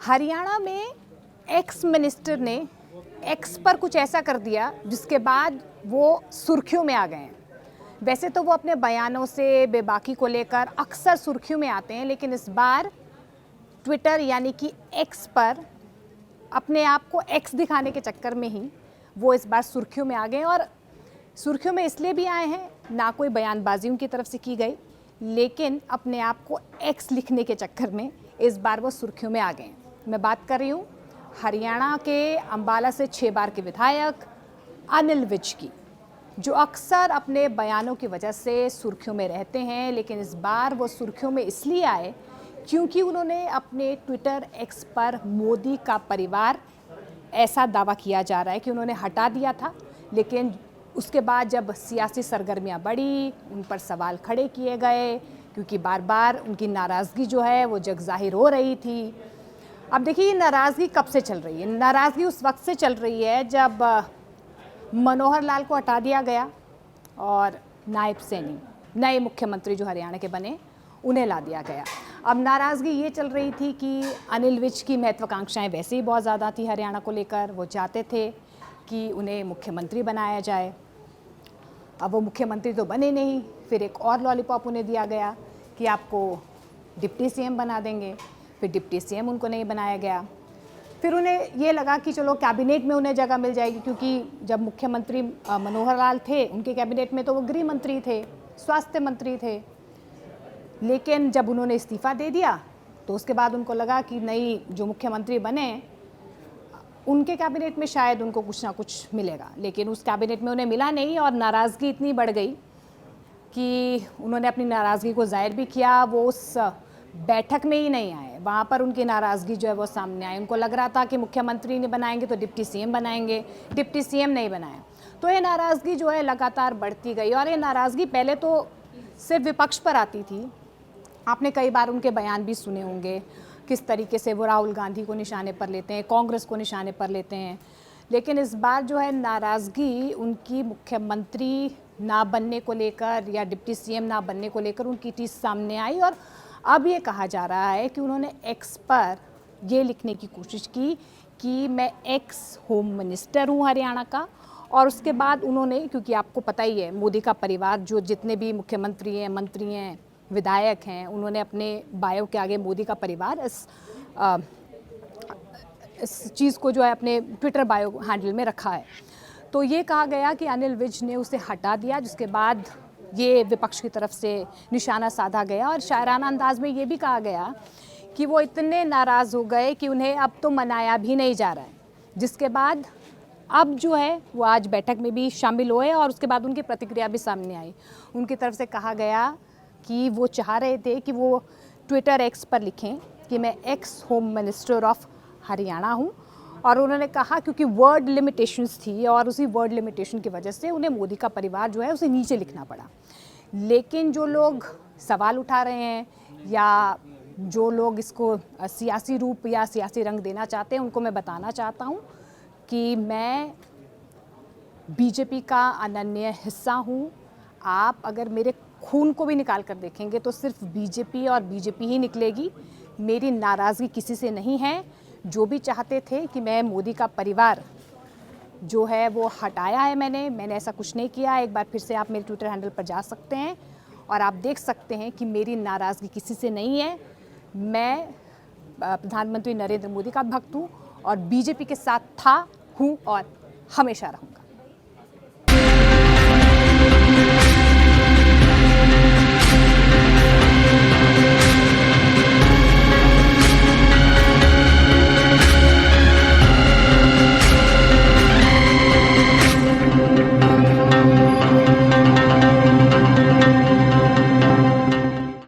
हरियाणा में ex minister ने x पर कुछ ऐसा कर दिया जिसके बाद वो सुर्खियों में आ गए हैं। वैसे तो वो अपने बयानों से बेबाकी को लेकर अक्सर सुर्खियों में आते हैं, लेकिन इस बार ट्विटर यानी कि एक्स पर अपने आप को एक्स दिखाने के चक्कर में ही वो इस बार सुर्खियों में आ गए। और सुर्खियों में इसलिए भी आए हैं, ना कोई बयानबाजी उनकी तरफ से की गई, लेकिन अपने आप को एक्स लिखने के चक्कर में इस बार वो सुर्खियों में आ गए हैं। मैं बात कर रही हूँ हरियाणा के अंबाला से 6 बार के विधायक अनिल विज की, जो अक्सर अपने बयानों की वजह से सुर्खियों में रहते हैं। लेकिन इस बार वो सुर्खियों में इसलिए आए क्योंकि उन्होंने अपने ट्विटर एक्स पर मोदी का परिवार, ऐसा दावा किया जा रहा है कि उन्होंने हटा दिया था, लेकिन उसके बाद जब सियासी सरगर्मियां बढ़ी, उन पर सवाल खड़े किए गए क्योंकि बार बार उनकी नाराज़गी जो है वो जग जाहिर हो रही थी। अब देखिए, ये नाराज़गी कब से चल रही है? नाराज़गी उस वक्त से चल रही है जब मनोहर लाल को हटा दिया गया और नायब सैनी, नए मुख्यमंत्री जो हरियाणा के बने, उन्हें ला दिया गया। अब नाराज़गी ये चल रही थी कि अनिल विज की महत्वाकांक्षाएं वैसे ही बहुत ज़्यादा थी हरियाणा को लेकर। वो चाहते थे कि उन्हें मुख्यमंत्री बनाया जाए। अब वो मुख्यमंत्री तो बने नहीं, फिर एक और लॉलीपॉप उन्हें दिया गया कि आपको डिप्टी सीएम बना देंगे। फिर डिप्टी सीएम उनको नहीं बनाया गया। फिर उन्हें ये लगा कि चलो कैबिनेट में उन्हें जगह मिल जाएगी, क्योंकि जब मुख्यमंत्री मनोहर लाल थे, उनके कैबिनेट में तो वो गृह मंत्री थे, स्वास्थ्य मंत्री थे। लेकिन जब उन्होंने इस्तीफ़ा दे दिया तो उसके बाद उनको लगा कि नई जो मुख्यमंत्री बने उनके कैबिनेट में शायद उनको कुछ ना कुछ मिलेगा, लेकिन उस कैबिनेट में उन्हें मिला नहीं। और नाराज़गी इतनी बढ़ गई कि उन्होंने अपनी नाराज़गी को ज़ाहिर भी किया। वो उस बैठक में ही नहीं आए, वहाँ पर उनकी नाराज़गी जो है वो सामने आई। उनको लग रहा था कि मुख्यमंत्री नहीं बनाएंगे तो डिप्टी सीएम बनाएंगे, डिप्टी सीएम नहीं बनाया। तो ये नाराज़गी जो है लगातार बढ़ती गई। और ये नाराज़गी पहले तो सिर्फ विपक्ष पर आती थी। आपने कई बार उनके बयान भी सुने होंगे, किस तरीके से वो राहुल गांधी को निशाने पर लेते हैं, कांग्रेस को निशाने पर लेते हैं। लेकिन इस बार जो है नाराज़गी उनकी मुख्यमंत्री ना बनने को लेकर या डिप्टी सीएम ना बनने को लेकर उनकी चीज़ सामने आई। और अब ये कहा जा रहा है कि उन्होंने एक्स पर ये लिखने की कोशिश की कि मैं एक्स होम मिनिस्टर हूँ हरियाणा का। और उसके बाद उन्होंने, क्योंकि आपको पता ही है मोदी का परिवार जो जितने भी मुख्यमंत्री हैं, मंत्री हैं, विधायक हैं, उन्होंने अपने बायो के आगे मोदी का परिवार इस चीज़ को जो है अपने ट्विटर बायो हैंडल में रखा है। तो ये कहा गया कि अनिल विज ने उसे हटा दिया, जिसके बाद ये विपक्ष की तरफ से निशाना साधा गया। और शायराना अंदाज में ये भी कहा गया कि वो इतने नाराज़ हो गए कि उन्हें अब तो मनाया भी नहीं जा रहा है। जिसके बाद अब जो है वो आज बैठक में भी शामिल हुए और उसके बाद उनकी प्रतिक्रिया भी सामने आई। उनकी तरफ से कहा गया कि वो चाह रहे थे कि वो ट्विटर एक्स पर लिखें कि मैं x home minister of Haryana हूँ। और उन्होंने कहा क्योंकि वर्ड लिमिटेशंस थी और उसी वर्ड लिमिटेशन की वजह से उन्हें मोदी का परिवार जो है उसे नीचे लिखना पड़ा। लेकिन जो लोग सवाल उठा रहे हैं या जो लोग इसको सियासी रूप या सियासी रंग देना चाहते हैं, उनको मैं बताना चाहता हूँ कि मैं बीजेपी का अनन्य हिस्सा हूँ। आप अगर मेरे खून को भी निकाल कर देखेंगे तो सिर्फ बीजेपी और बीजेपी ही निकलेगी। मेरी नाराज़गी किसी से नहीं है। जो भी चाहते थे कि मैं मोदी का परिवार जो है वो हटाया है, मैंने ऐसा कुछ नहीं किया। एक बार फिर से आप मेरे ट्विटर हैंडल पर जा सकते हैं और आप देख सकते हैं कि मेरी नाराज़गी किसी से नहीं है। मैं प्रधानमंत्री नरेंद्र मोदी का भक्त हूँ और बीजेपी के साथ हूँ और हमेशा रहूँगा।